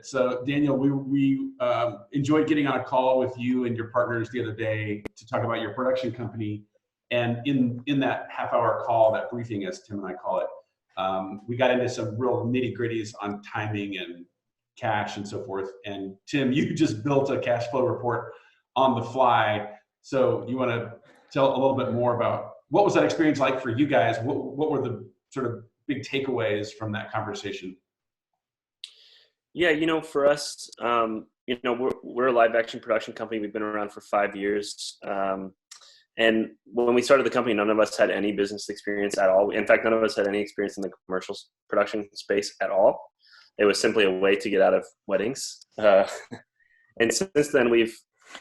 So Daniel, we enjoyed getting on a call with you and your partners the other day to talk about your production company. And in that half-hour call, that briefing, as Tim and I call it, we got into some real nitty-gritties on timing and cash and so forth. And Tim, you just built a cash flow report on the fly. So you want to tell a little bit more about what was that experience like for you guys? What were the sort of big takeaways from that conversation? Yeah, for us, we're a live action production company. We've been around for 5 years. And when we started the company, none of us had any business experience at all. In fact, none of us had any experience in the commercial production space at all. It was simply a way to get out of weddings. And since then, we've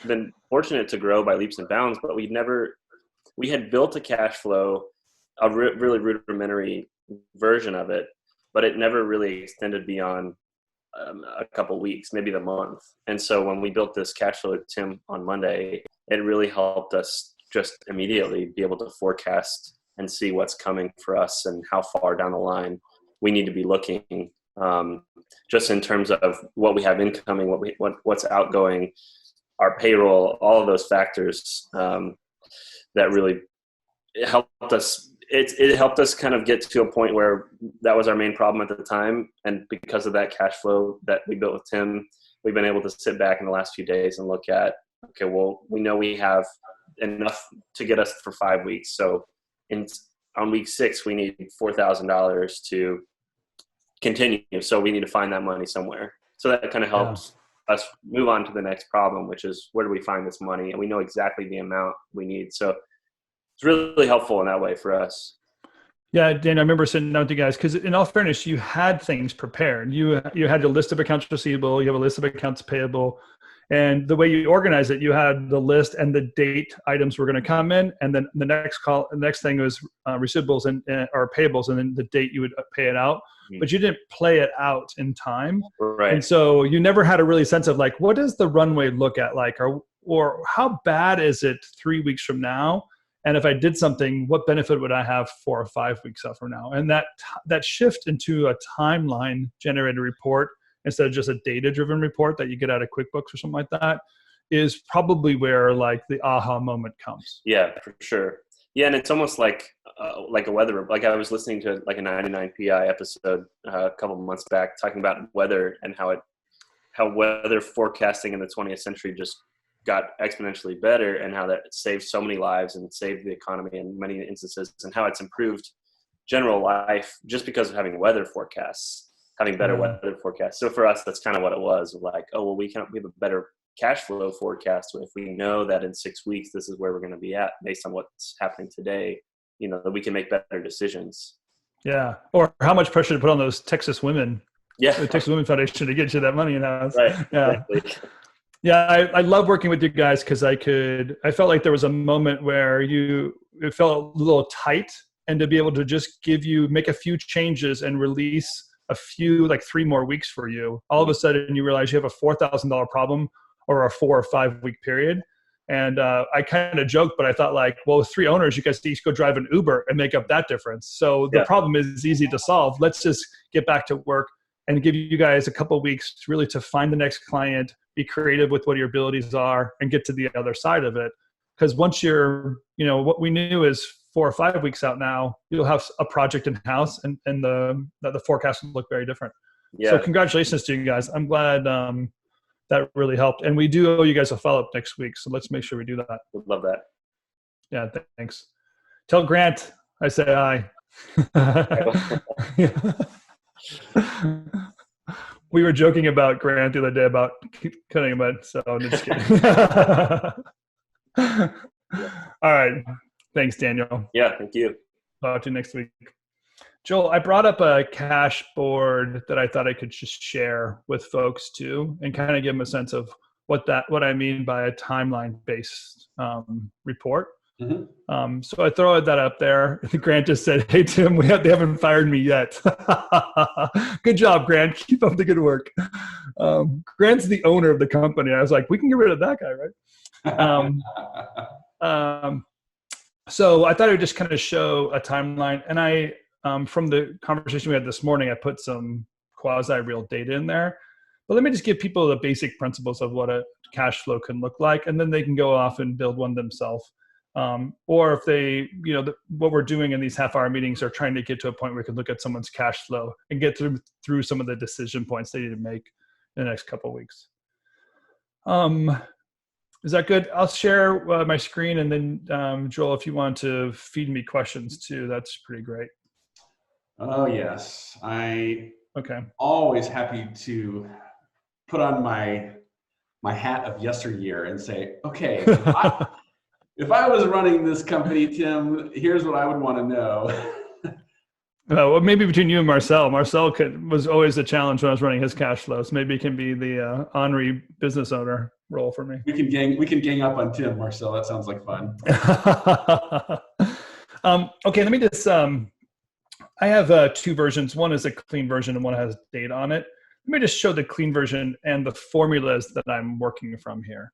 been fortunate to grow by leaps and bounds, but we had built a cash flow, a really rudimentary version of it, but it never really extended beyond a couple weeks, maybe the month. And so when we built this cash flow with Tim on Monday, it really helped us just immediately be able to forecast and see what's coming for us and how far down the line we need to be looking, just in terms of what we have incoming, what's outgoing, our payroll, all of those factors that really helped us. It helped us kind of get to a point where that was our main problem at the time. And because of that cash flow that we built with Tim, we've been able to sit back in the last few days and look at, okay, well, we know we have enough to get us for 5 weeks. So on week 6, we need $4,000 to continue. So we need to find that money somewhere. So that kind of helps us move on to the next problem, which is where do we find this money? And we know exactly the amount we need. So it's really helpful in that way for us. Yeah, Dan, I remember sitting down with you guys because in all fairness, you had things prepared. You had a list of accounts receivable, you have a list of accounts payable, and the way you organize it, you had the list and the date items were going to come in, and then the next thing was receivables or payables, and then the date you would pay it out. Mm-hmm. But you didn't play it out in time, right? And so you never had a really sense of like, what does the runway look at like, or how bad is it 3 weeks from now? And if I did something, what benefit would I have 4 or 5 weeks out from now? And that shift into a timeline generated report instead of just a data-driven report that you get out of QuickBooks or something like that is probably where like the aha moment comes. Yeah, for sure. Yeah, and it's almost like a weather. Like I was listening to like a 99 PI episode a couple of months back talking about weather and how weather forecasting in the 20th century just got exponentially better, and how that saved so many lives and saved the economy in many instances, and how it's improved general life just because of having weather forecasts, having better weather forecasts. So for us, that's kind of what it was. Like, oh, well, we have a better cash flow forecast if we know that in 6 weeks, this is where we're going to be at based on what's happening today, that we can make better decisions. Yeah. Or how much pressure to put on those Texas women. Yeah. The Texas Women Foundation to get you that money in house. Right. Yeah. Exactly. Yeah, I love working with you guys because I felt like there was a moment where it felt a little tight, and to be able to just make a few changes and release a few, like 3 more weeks for you, all of a sudden you realize you have a $4,000 problem or a 4 or 5 week period. And I kind of joked, but I thought like, well, with 3 owners, you guys each go drive an Uber and make up that difference. So the problem is easy to solve. Let's just get back to work and give you guys a couple of weeks really to find the next client, be creative with what your abilities are, and get to the other side of it. Because once you're, what we knew is 4 or 5 weeks out now, you'll have a project in house, and the forecast will look very different. Yeah. So congratulations to you guys. I'm glad that really helped. And we do owe you guys a follow-up next week. So let's make sure we do that. Would love that. Yeah, thanks. Tell Grant I say hi. We were joking about Grant the other day about cutting him out, so I'm just kidding. All right. Thanks, Daniel. Yeah, thank you. Talk to you next week. Joel, I brought up a cash board that I thought I could just share with folks too, and kind of give them a sense of what I mean by a timeline-based report. Mm-hmm. So I throw that up there. Grant just said, "Hey Tim, they haven't fired me yet." Good job, Grant. Keep up the good work. Grant's the owner of the company. I was like, we can get rid of that guy, right? So I thought I would just kind of show a timeline, and from the conversation we had this morning, I put some quasi-real data in there. But let me just give people the basic principles of what a cash flow can look like, and then they can go off and build one themselves. Or if they, what we're doing in these half-hour meetings are trying to get to a point where we can look at someone's cash flow and get through some of the decision points they need to make in the next couple of weeks. Is that good? I'll share my screen, and then Joel, if you want to feed me questions too, that's pretty great. Oh yes, Okay. Always happy to put on my hat of yesteryear and say, okay, if I was running this company, Tim, here's what I would want to know. Well, maybe between you and Marcel. Marcel was always a challenge when I was running his cash flows. Maybe it can be the honorary business owner role for me. We can gang up on Tim, Marcel. That sounds like fun. Okay, let me just. I have two versions. One is a clean version, and one has data on it. Let me just show the clean version and the formulas that I'm working from here.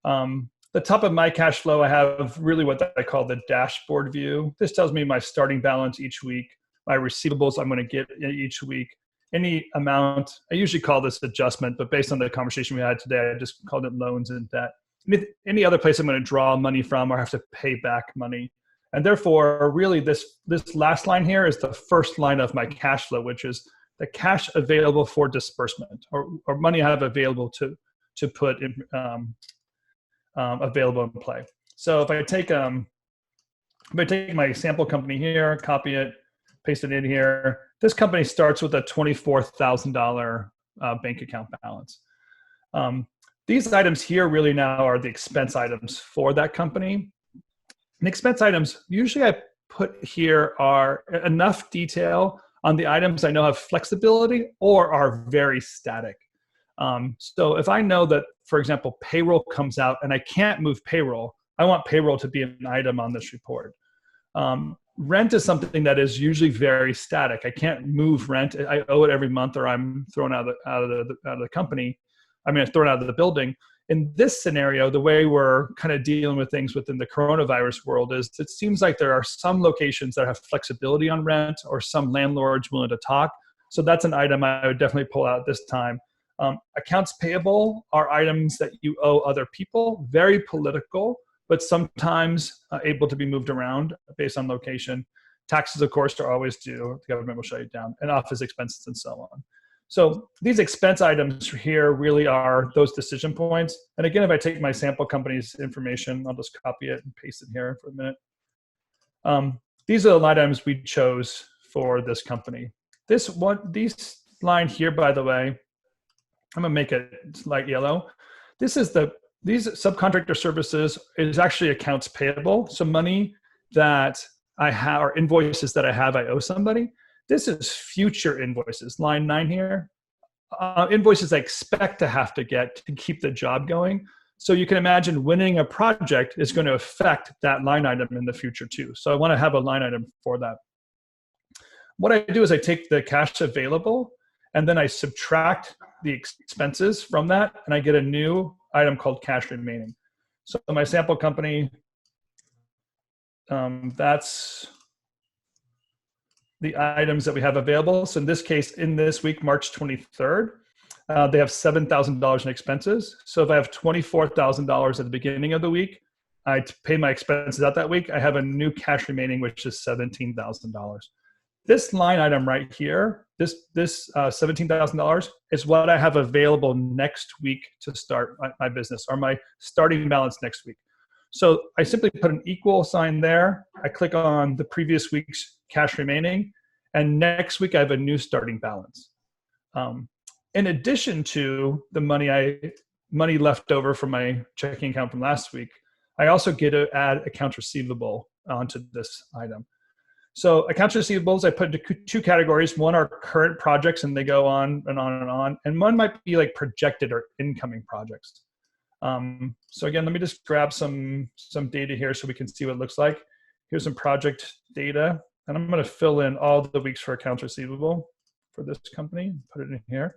The top of my cash flow, I have really what I call the dashboard view. This tells me my starting balance each week, my receivables I'm going to get each week, any amount. I usually call this adjustment, but based on the conversation we had today, I just called it loans and debt. Any other place I'm going to draw money from or have to pay back money. And therefore, really, this last line here is the first line of my cash flow, which is the cash available for disbursement, or money I have available to put in, available in play. So if I take my sample company here, copy it, paste it in here, this company starts with a $24,000 bank account balance. These items here really now are the expense items for that company. And expense items, usually I put here are enough detail on the items I know have flexibility or are very static. So if I know that, for example, payroll comes out and I can't move payroll, I want payroll to be an item on this report. Rent is something that is usually very static. I can't move rent. I owe it every month, or I'm thrown out of the company. I mean, I'm thrown out of the building. In this scenario, the way we're kind of dealing with things within the coronavirus world is it seems like there are some locations that have flexibility on rent, or some landlords willing to talk. So that's an item I would definitely pull out this time. Accounts payable are items that you owe other people, very political, but sometimes able to be moved around based on location. Taxes, of course, are always due. The government will shut you down, and office expenses and so on. So these expense items here really are those decision points. And again, if I take my sample company's information, I'll just copy it and paste it here for a minute. These are the line items we chose for this company. These line here, by the way, I'm gonna make it light yellow. These subcontractor services is actually accounts payable. So money that I have, or invoices that I owe somebody. This is future invoices, line 9 here. Invoices I expect to have to get to keep the job going. So you can imagine winning a project is going to affect that line item in the future too. So I want to have a line item for that. What I do is I take the cash available, and then I subtract the expenses from that, and I get a new item called cash remaining. So my sample company, that's the items that we have available. So in this case, in this week, March 23rd, they have $7,000 in expenses. So if I have $24,000 at the beginning of the week, I pay my expenses out that week. I have a new cash remaining, which is $17,000. This line item right here, this $17,000 is what I have available next week to start my business, or my starting balance next week. So I simply put an equal sign there. I click on the previous week's cash remaining, and next week I have a new starting balance. In addition to the money left over from my checking account from last week, I also get to add accounts receivable onto this item. So accounts receivables, I put into two categories. One are current projects, and they go on and on and on. And one might be like projected or incoming projects. So again, let me just grab some data here so we can see what it looks like. Here's some project data, and I'm going to fill in all the weeks for accounts receivable for this company, put it in here.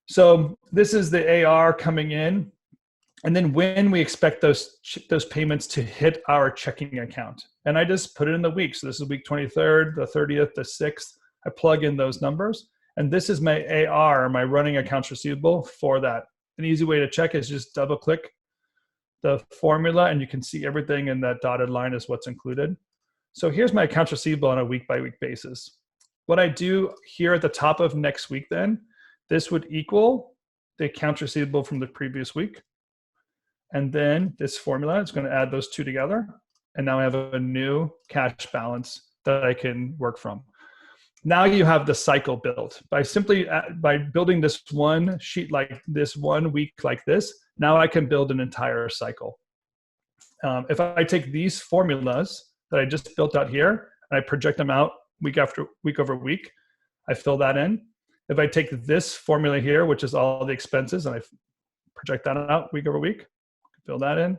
So this is the AR coming in, and then when we expect those payments to hit our checking account. And I just put it in the week. So this is week 23rd, the 30th, the 6th. I plug in those numbers, And this is my AR, my running accounts receivable for that. An easy way to check is just double click the formula and you can see everything in that dotted line is what's included. So here's my accounts receivable on a week-by-week basis. What I do here at the top of next week then, this would equal the accounts receivable from the previous week. And then this formula is going to add those two together. And now I have a new cash balance that I can work from. Now you have the cycle built by building this one sheet like this, 1 week like this. Now I can build an entire cycle. If I take these formulas that I just built out here and I project them out week over week, I fill that in. If I take this formula here, which is all the expenses, and I project that out week over week, fill that in.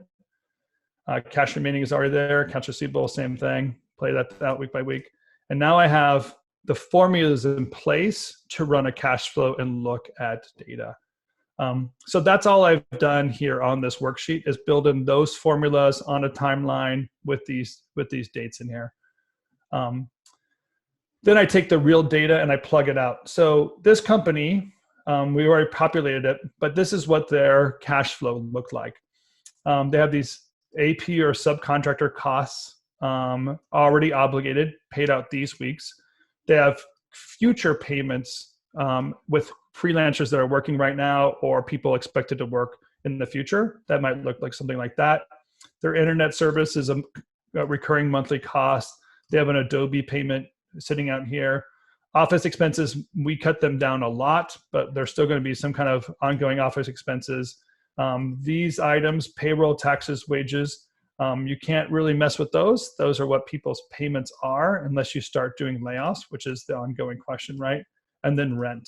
Cash remaining is already there. Accounts receivable, same thing. Play that out week by week. And now I have the formulas in place to run a cash flow and look at data. So that's all I've done here on this worksheet is build in those formulas on a timeline with these dates in here. Then I take the real data and I plug it out. So this company, we already populated it, but this is what their cash flow looked like. They have these AP or subcontractor costs already obligated, paid out these weeks. They have future payments with freelancers that are working right now or people expected to work in the future. That might look like something like that. Their internet service is a recurring monthly cost. They have an Adobe payment sitting out here. Office expenses, we cut them down a lot, but there's still going to be some kind of ongoing office expenses. These items, payroll, taxes, wages, you can't really mess with those. Those are what people's payments are unless you start doing layoffs, which is the ongoing question, right? And then rent.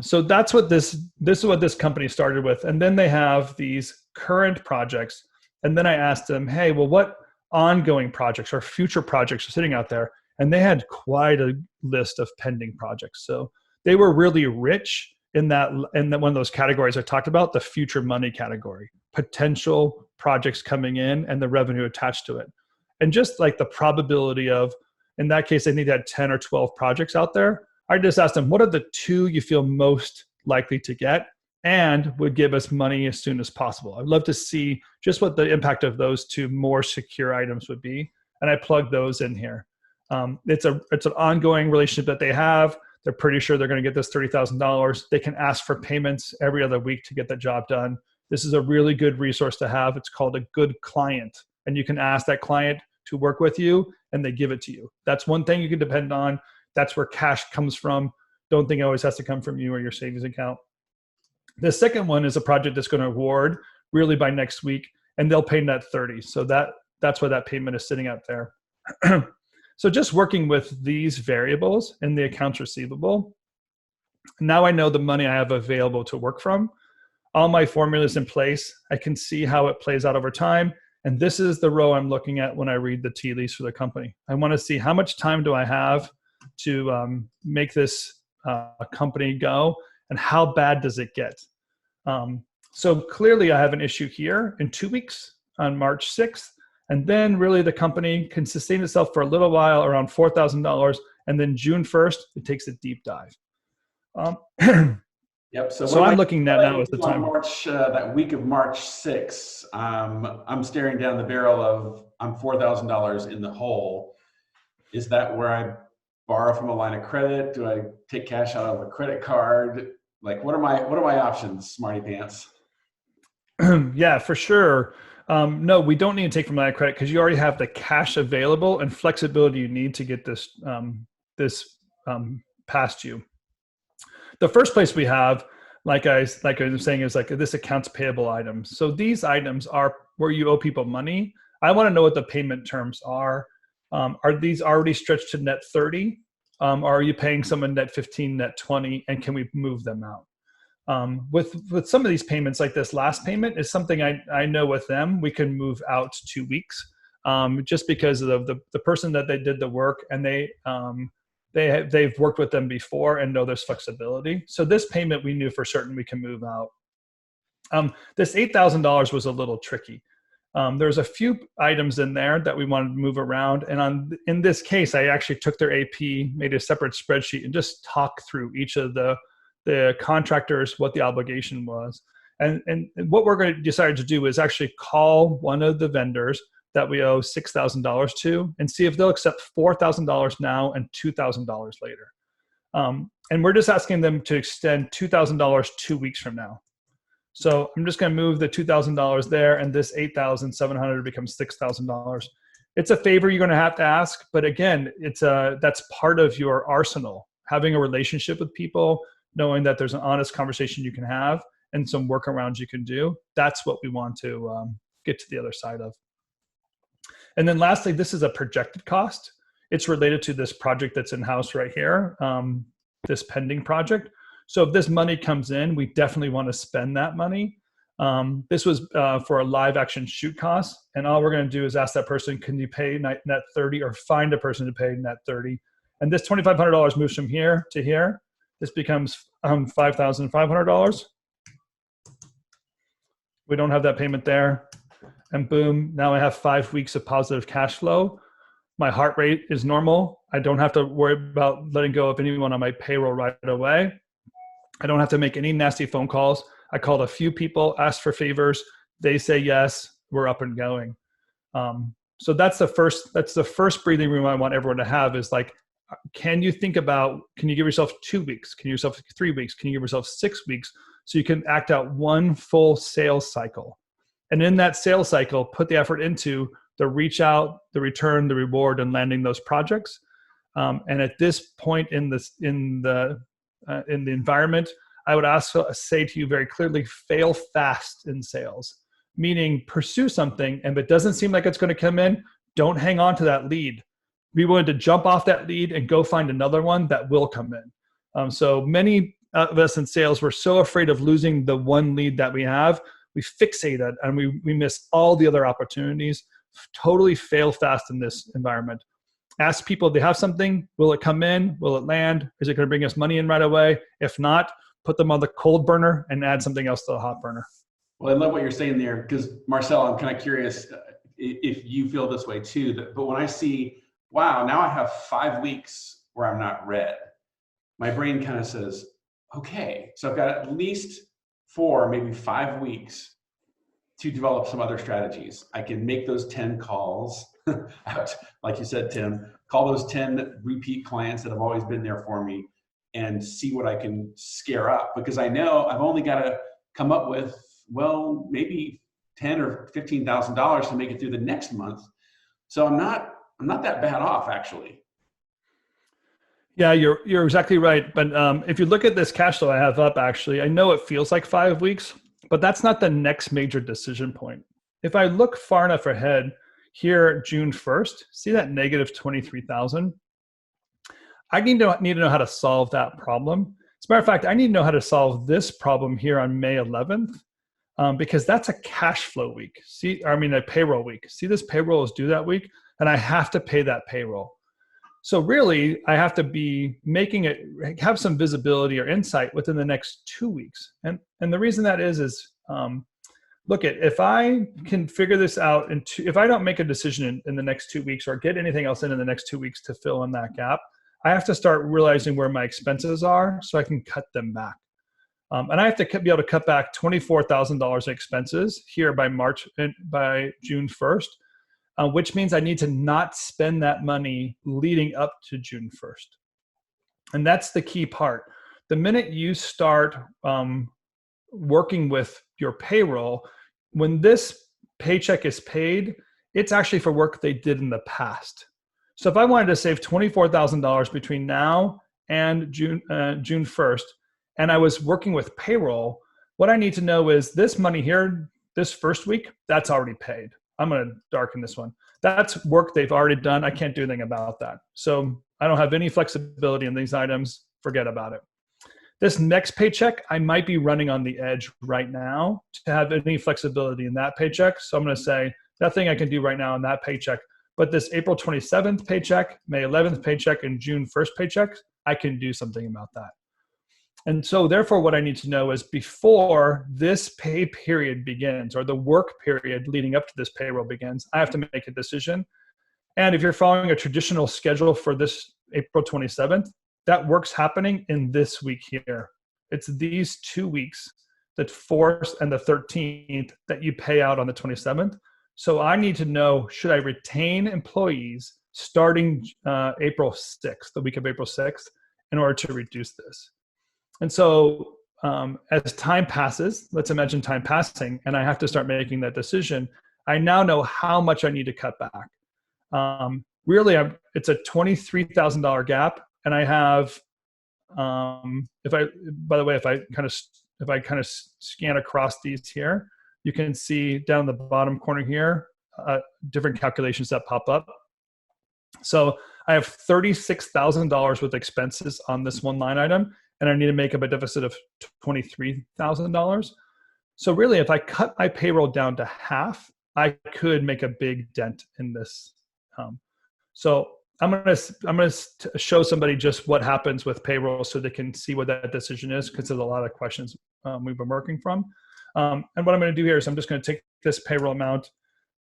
So that's what this is what this company started with. And then they have these current projects. And then I asked them, hey, well, what ongoing projects or future projects are sitting out there? And they had quite a list of pending projects. So they were really rich in that one of those categories I talked about, the future money category, potential projects coming in and the revenue attached to it. And just like the probability of, in that case, I think they had 10 or 12 projects out there. I just asked them, what are the two you feel most likely to get and would give us money as soon as possible? I'd love to see just what the impact of those two more secure items would be. And I plugged those in here. It's an ongoing relationship that they have. They're pretty sure they're going to get this $30,000. They can ask for payments every other week to get the job done. This is a really good resource to have. It's called a good client. And you can ask that client to work with you and they give it to you. That's one thing you can depend on. That's where cash comes from. Don't think it always has to come from you or your savings account. The second one is a project that's going to award really by next week, and they'll pay net 30. So that's why that payment is sitting out there. So just working with these variables in the accounts receivable, now I know the money I have available to work from. All my formulas in place. I can see how it plays out over time. And this is the row I'm looking at when I read the tea leaves for the company. I want to see how much time do I have to make this company go, and how bad does it get? So clearly I have an issue here in 2 weeks on March 6th. And then really the company can sustain itself for a little while around $4,000. And then June 1st, it takes a deep dive. Yep. So I'm looking at now as the time. That week of March 6th, I'm staring down the barrel of I'm $4,000 in the hole. Is that where I borrow from a line of credit? Do I take cash out of a credit card? Like, what are my options, Smarty Pants? Yeah, for sure. No, we don't need to take from line of credit because you already have the cash available and flexibility you need to get this past you. The first place we have, like I was saying, is like this accounts payable item. So these items are where you owe people money. I want to know what the payment terms are. Are these already stretched to net 30? Or are you paying someone net 15, net 20, and can we move them out? With some of these payments, like this last payment is something I know with them, we can move out 2 weeks just because of the person that they did the work, and they've worked with them before and know there's flexibility. So this payment we knew for certain we can move out. This $8,000 was a little tricky. There's a few items in there that we wanted to move around. And in this case, I actually took their AP, made a separate spreadsheet, and just talked through each of the contractors, what the obligation was. And what we're going to decide to do is actually call one of the vendors that we owe $6,000 to and see if they'll accept $4,000 now and $2,000 later. And we're just asking them to extend $2,000 2 weeks from now. So I'm just going to move the $2,000 there, and this $8,700 becomes $6,000. It's a favor you're going to have to ask, but again, that's part of your arsenal. Having a relationship with people, knowing that there's an honest conversation you can have, and some workarounds you can do. That's what we want to get to the other side of. And then lastly, this is a projected cost. It's related to this project that's in-house right here, this pending project. So if this money comes in, we definitely want to spend that money. This was for a live action shoot cost. And all we're going to do is ask that person, can you pay net 30, or find a person to pay net 30. And this $2,500 moves from here to here. This becomes $5,500. We don't have that payment there. And boom, now I have 5 weeks of positive cash flow. My heart rate is normal. I don't have to worry about letting go of anyone on my payroll right away. I don't have to make any nasty phone calls. I called a few people, asked for favors. They say yes, we're up and going. So that's the first breathing room I want everyone to have is like, can you give yourself 2 weeks? Can you give yourself 3 weeks? Can you give yourself 6 weeks? So you can act out one full sales cycle. And in that sales cycle, put the effort into the reach out, the return, the reward, and landing those projects. And at this point in the environment, I would also say to you very clearly, fail fast in sales, meaning pursue something. And if it doesn't seem like it's going to come in, don't hang on to that lead. Be willing to jump off that lead and go find another one that will come in. So many of us in sales, we're so afraid of losing the one lead that we have. We fixate it and we miss all the other opportunities. Totally fail fast in this environment. Ask people if they have something. Will it come in? Will it land? Is it going to bring us money in right away? If not, put them on the cold burner and add something else to the hot burner. Well, I love what you're saying there, because Marcel, I'm kind of curious if you feel this way too. But when I see, wow, now I have 5 weeks where I'm not red, my brain kind of says, okay, so I've got at least 4, maybe 5 weeks to develop some other strategies. I can make those 10 calls out, like you said, Tim, call those 10 repeat clients that have always been there for me and see what I can scare up, because I know I've only got to come up with, well, maybe $10,000 or $15,000 to make it through the next month. So I'm not that bad off, actually. Yeah, you're exactly right. But if you look at this cash flow I have up, actually, I know it feels like 5 weeks, but that's not the next major decision point. If I look far enough ahead, here, June 1st, see that negative 23,000? I need to know how to solve that problem. As a matter of fact, I need to know how to solve this problem here on May 11th, because that's a cash flow week. A payroll week. See, this payroll is due that week, and I have to pay that payroll. So really, I have to be have some visibility or insight within the next 2 weeks. And the reason that is if I can figure this out, if I don't make a decision in the next 2 weeks or get anything else in the next 2 weeks to fill in that gap, I have to start realizing where my expenses are so I can cut them back. And I have to be able to cut back $24,000 in expenses here by June 1st. Which means I need to not spend that money leading up to June 1st. And that's the key part. The minute you start working with your payroll, when this paycheck is paid, it's actually for work they did in the past. So if I wanted to save $24,000 between now and June 1st, and I was working with payroll, what I need to know is this money here, this first week, that's already paid. I'm going to darken this one. That's work they've already done. I can't do anything about that. So I don't have any flexibility in these items. Forget about it. This next paycheck, I might be running on the edge right now to have any flexibility in that paycheck. So I'm going to say nothing I can do right now in that paycheck. But this April 27th paycheck, May 11th paycheck, and June 1st paycheck, I can do something about that. And so therefore what I need to know is before this pay period begins, or the work period leading up to this payroll begins, I have to make a decision. And if you're following a traditional schedule for this April 27th, that work's happening in this week here. It's these 2 weeks, the 4th and the 13th, that you pay out on the 27th. So I need to know, should I retain employees starting April 6th, the week of April 6th, in order to reduce this? And so as time passes, let's imagine time passing, and I have to start making that decision, I now know how much I need to cut back. Really, it's a $23,000 gap, and I have, by the way, if I kind of scan across these here, you can see down in the bottom corner here, different calculations that pop up. So I have $36,000 with expenses on this one line item, and I need to make up a deficit of $23,000. So really, if I cut my payroll down to half, I could make a big dent in this. So I'm gonna show somebody just what happens with payroll so they can see what that decision is, because there's a lot of questions we've been working from. And what I'm gonna do here is I'm just gonna take this payroll amount,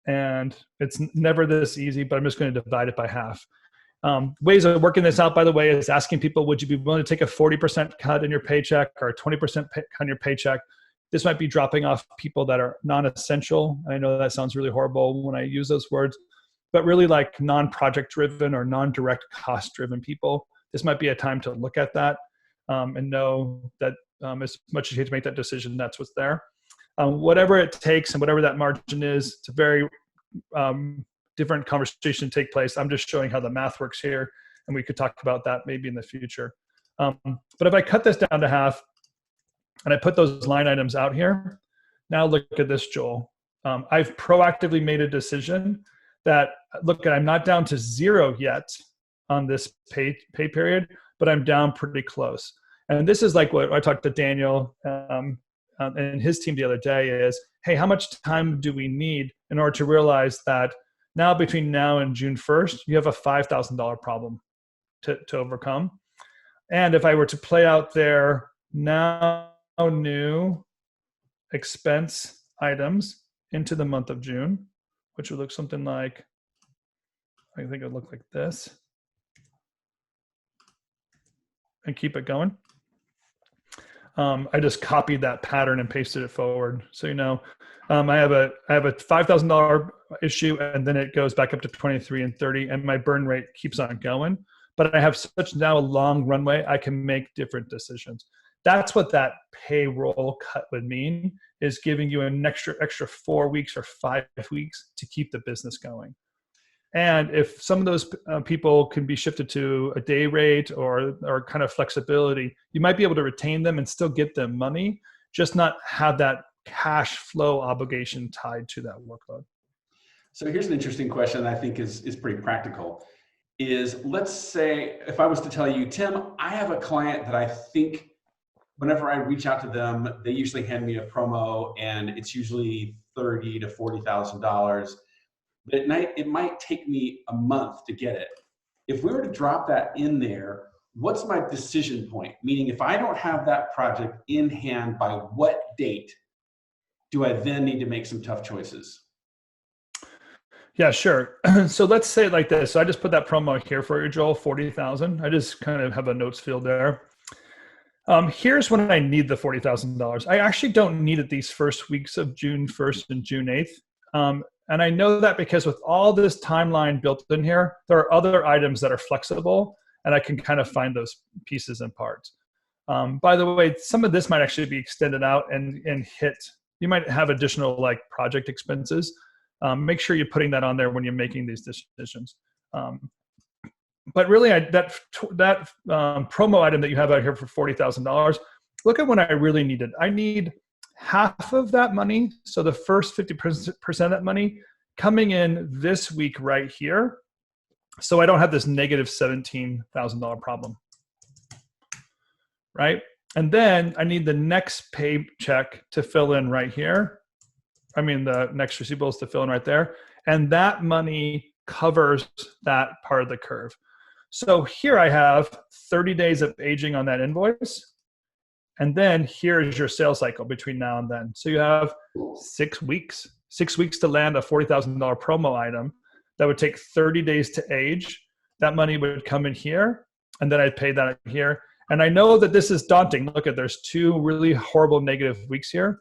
and it's never this easy, but I'm just gonna divide it by half. Ways of working this out, by the way, is asking people, would you be willing to take a 40% cut in your paycheck or a 20% cut in your paycheck? This might be dropping off people that are non-essential. I know that sounds really horrible when I use those words, but really like non-project driven or non-direct cost driven people. This might be a time to look at that and know that as much as you hate to make that decision, that's what's there. Whatever it takes and whatever that margin is, it's a very different conversation to take place. I'm just showing how the math works here, and we could talk about that maybe in the future. But if I cut this down to half and I put those line items out here, now look at this, Joel. I've proactively made a decision that, look, I'm not down to zero yet on this pay period, but I'm down pretty close. And this is like what I talked to Daniel and his team the other day is, hey, how much time do we need in order to realize that now between now and June 1st, you have a $5,000 problem to overcome. And if I were to play out their now new expense items into the month of June, which would look something like, I think it would look like this, and keep it going. I just copied that pattern and pasted it forward. So, you know, I have a $5,000 issue, and then it goes back up to 23 and 30, and my burn rate keeps on going. But I have such now a long runway, I can make different decisions. That's what that payroll cut would mean, is giving you an extra 4 weeks or 5 weeks to keep the business going. And if some of those people can be shifted to a day rate or kind of flexibility, you might be able to retain them and still get them money, just not have that cash flow obligation tied to that workload. So here's an interesting question that I think is pretty practical. Is, let's say if I was to tell you, Tim, I have a client that I think whenever I reach out to them, they usually hand me a promo, and it's usually $30,000 to $40,000. But at night, it might take me a month to get it. If we were to drop that in there, what's my decision point? Meaning, if I don't have that project in hand by what date do I then need to make some tough choices? Yeah, sure. So let's say it like this. So I just put that promo here for you, Joel, 40,000. I just kind of have a notes field there. Here's when I need the $40,000. I actually don't need it these first weeks of June 1st and June 8th. And I know that because with all this timeline built in here, there are other items that are flexible, and I can kind of find those pieces and parts. By the way, some of this might actually be extended out and hit. You might have additional like project expenses. Make sure you're putting that on there when you're making these decisions. But really, that promo item that you have out here for $40,000, look at when I really need it. I need half of that money, so the first 50% of that money coming in this week right here, so I don't have this negative $17,000 problem, right? And then I need the next paycheck to fill in right here. I mean, the next receivables to fill in right there. And that money covers that part of the curve. So here I have 30 days of aging on that invoice. And then here is your sales cycle between now and then. So you have 6 weeks to land a $40,000 promo item that would take 30 days to age. That money would come in here, and then I'd pay that here. And I know that this is daunting. Look at, there's 2 really horrible negative weeks here.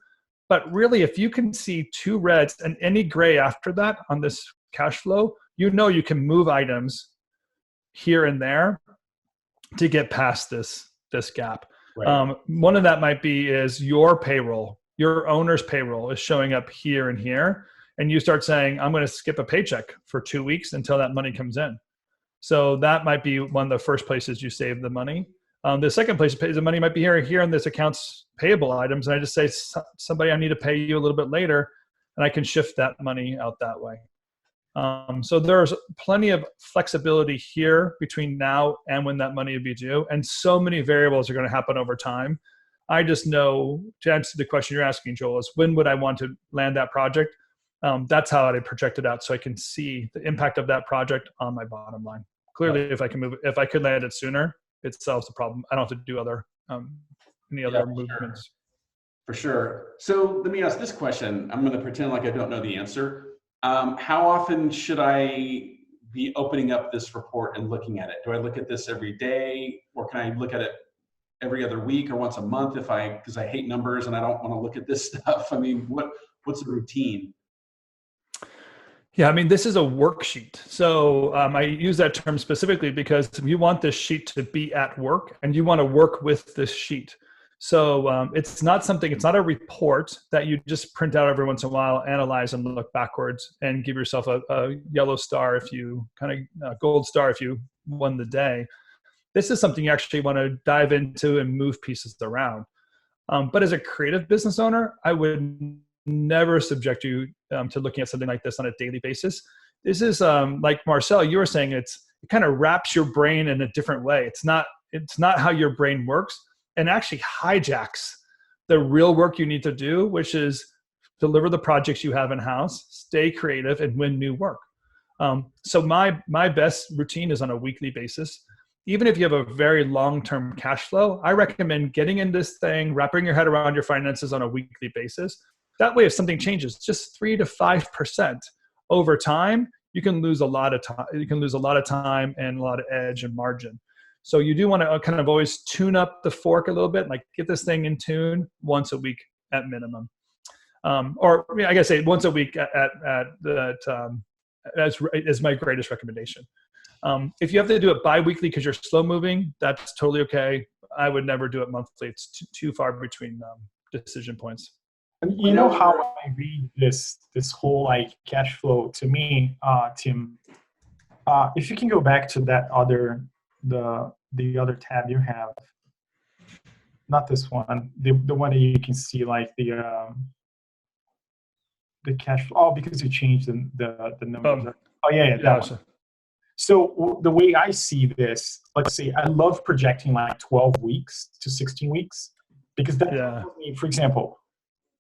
But really, if you can see 2 reds and any gray after that on this cash flow, you know you can move items here and there to get past this gap. Right. One of that might be is your payroll, your owner's payroll is showing up here and here, and you start saying, I'm going to skip a paycheck for 2 weeks until that money comes in. So that might be one of the first places you save the money. The second place you pay the money might be here in this accounts payable items, and I just say, somebody, I need to pay you a little bit later, and I can shift that money out that way. So there's plenty of flexibility here between now and when that money would be due. And so many variables are going to happen over time. I just know, to answer the question you're asking, Joel, is when would I want to land that project? That's how I project it out, so I can see the impact of that project on my bottom line. Clearly, if I could land it sooner, it solves the problem. I don't have to do any other movements. For sure. So let me ask this question. I'm going to pretend like I don't know the answer. How often should I be opening up this report and looking at it? Do I look at this every day, or can I look at it every other week or once a month because I hate numbers and I don't want to look at this stuff? I mean, what's the routine? Yeah, I mean, this is a worksheet. So I use that term specifically because you want this sheet to be at work, and you want to work with this sheet. So it's not a report that you just print out every once in a while, analyze and look backwards and give yourself a yellow star gold star if you won the day. This is something you actually want to dive into and move pieces around. But as a creative business owner, I would never subject you to looking at something like this on a daily basis. This is like Marcel, you were saying, it kind of wraps your brain in a different way. It's not how your brain works, and actually hijacks the real work you need to do, which is deliver the projects you have in-house, stay creative, and win new work. So my best routine is on a weekly basis. Even if you have a very long-term cash flow, I recommend getting in this thing, wrapping your head around your finances on a weekly basis. That way, if something changes just 3 to 5% over time, you can lose a lot of time. You can lose a lot of time and a lot of edge and margin. So you do want to kind of always tune up the fork a little bit, like get this thing in tune once a week at minimum. Or I guess say once a week as my greatest recommendation. If you have to do it bi-weekly because you're slow moving, that's totally okay. I would never do it monthly. It's too far between decision points. You know how I read this whole like cash flow to me, Tim, if you can go back to that the other tab you have, not this one, the one that you can see like the cash flow. Oh, because you changed the numbers. That one. So the way I see this, let's see, I love projecting like 12 weeks to 16 weeks because that tells me, for example,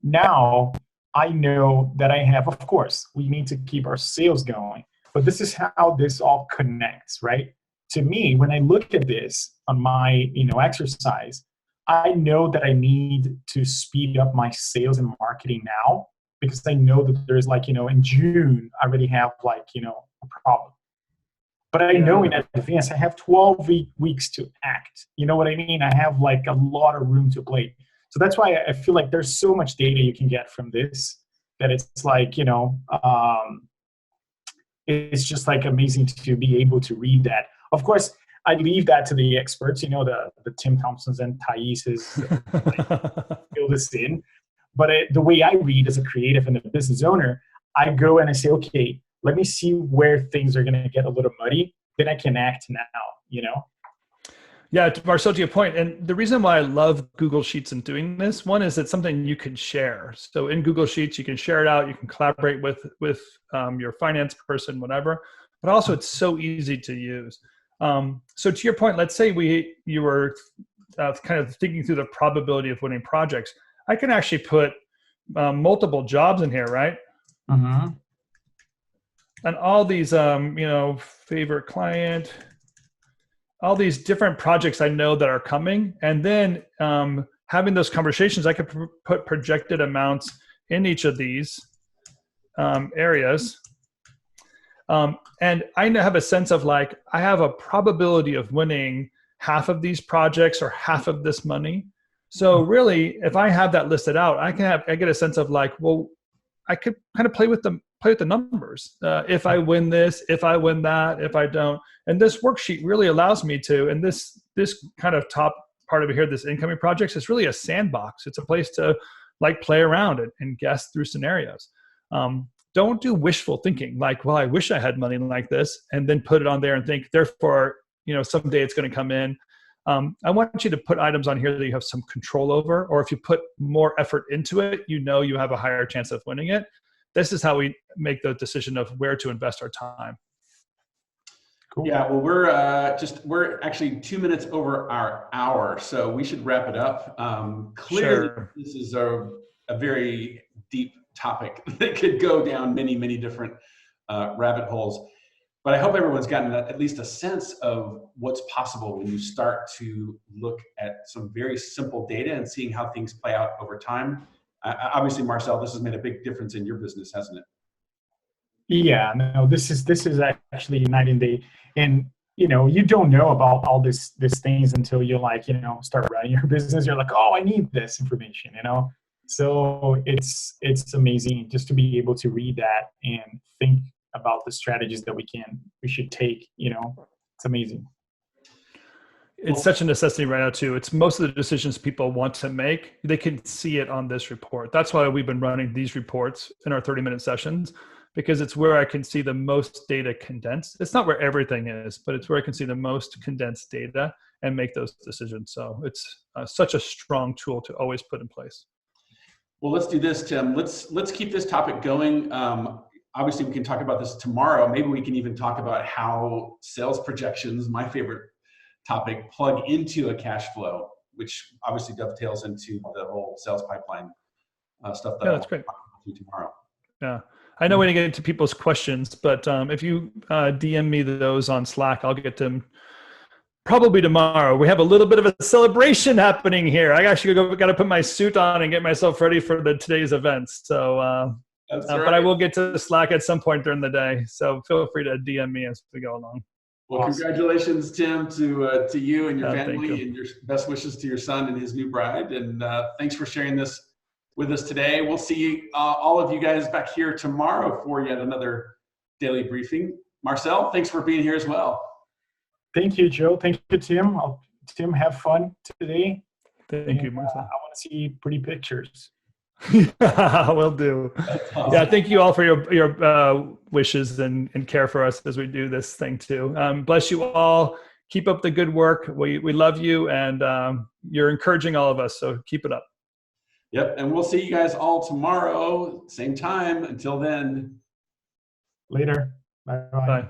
now I know that I have, of course, we need to keep our sales going, but this is how this all connects, right? To me, when I look at this on my, exercise, I know that I need to speed up my sales and marketing now because I know that there's like, in June, I already have like, a problem. But I know in advance, I have 12 weeks to act. You know what I mean? I have like a lot of room to play. So that's why I feel like there's so much data you can get from this that it's like, it's just like amazing to be able to read that. Of course, I leave that to the experts, the Tim Thompsons and Thaises fill this in. But the way I read as a creative and a business owner, I go and I say, okay, let me see where things are going to get a little muddy. Then I can act now, Yeah, Marcel, to your point, and the reason why I love Google Sheets and doing this, one is it's something you can share. So in Google Sheets, you can share it out, you can collaborate with your finance person, whatever. But also, it's so easy to use. So to your point, let's say you were kind of thinking through the probability of winning projects. I can actually put multiple jobs in here, right? Mm-hmm. And all these, favorite client, all these different projects I know that are coming, and then having those conversations, I could put projected amounts in each of these areas. And I have a sense of like, I have a probability of winning half of these projects or half of this money. So really, if I have that listed out, I get a sense of like, well, I could kind of play with the numbers. If I win this, if I win that, if I don't. And this worksheet really allows me to, and this kind of top part of it here, this incoming projects, is really a sandbox. It's a place to like play around and guess through scenarios. Don't do wishful thinking like, well, I wish I had money like this, and then put it on there and think, therefore, someday it's going to come in. I want you to put items on here that you have some control over, or if you put more effort into it, you have a higher chance of winning it. This is how we make the decision of where to invest our time. Cool. Yeah, well, we're actually 2 minutes over our hour, so we should wrap it up. Clearly, sure. This is a very deep topic that could go down many, many different rabbit holes. But I hope everyone's gotten at least a sense of what's possible when you start to look at some very simple data and seeing how things play out over time. Obviously, Marcel, this has made a big difference in your business, hasn't it? Yeah, no, this is actually night and day. And you don't know about all these things until you start running your business. You're like, oh, I need this information, So it's amazing just to be able to read that and think about the strategies that we should take. It's amazing. It's such a necessity right now too. It's most of the decisions people want to make, they can see it on this report. That's why we've been running these reports in our 30-minute sessions, because it's where I can see the most data condensed. It's not where everything is, but it's where I can see the most condensed data and make those decisions. So it's such a strong tool to always put in place. Well, let's do this, Tim. Let's keep this topic going. Obviously, we can talk about this tomorrow. Maybe we can even talk about how sales projections, my favorite topic, plug into a cash flow, which obviously dovetails into the whole sales pipeline stuff that that's great. Do tomorrow. Yeah, I know when to get into people's questions, but if you DM me those on Slack, I'll get them probably tomorrow. We have a little bit of a celebration happening here. I actually got to put my suit on and get myself ready for today's events. So, That's right. But I will get to Slack at some point during the day. So feel free to DM me as we go along. Well, awesome. Congratulations, Tim, to you and your family, you. and your best wishes to your son and his new bride. And thanks for sharing this with us today. We'll see all of you guys back here tomorrow for yet another daily briefing. Marcel, thanks for being here as well. Thank you, Joe. Thank you, Tim. Tim, have fun today. Thank you, Marcel. I want to see pretty pictures. Will do. Awesome. Yeah, thank you all for your wishes and care for us as we do this thing too. Bless you all. Keep up the good work. We love you, and you're encouraging all of us, so keep it up. Yep, and we'll see you guys all tomorrow, same time. Until then. Later. Bye-bye. Bye.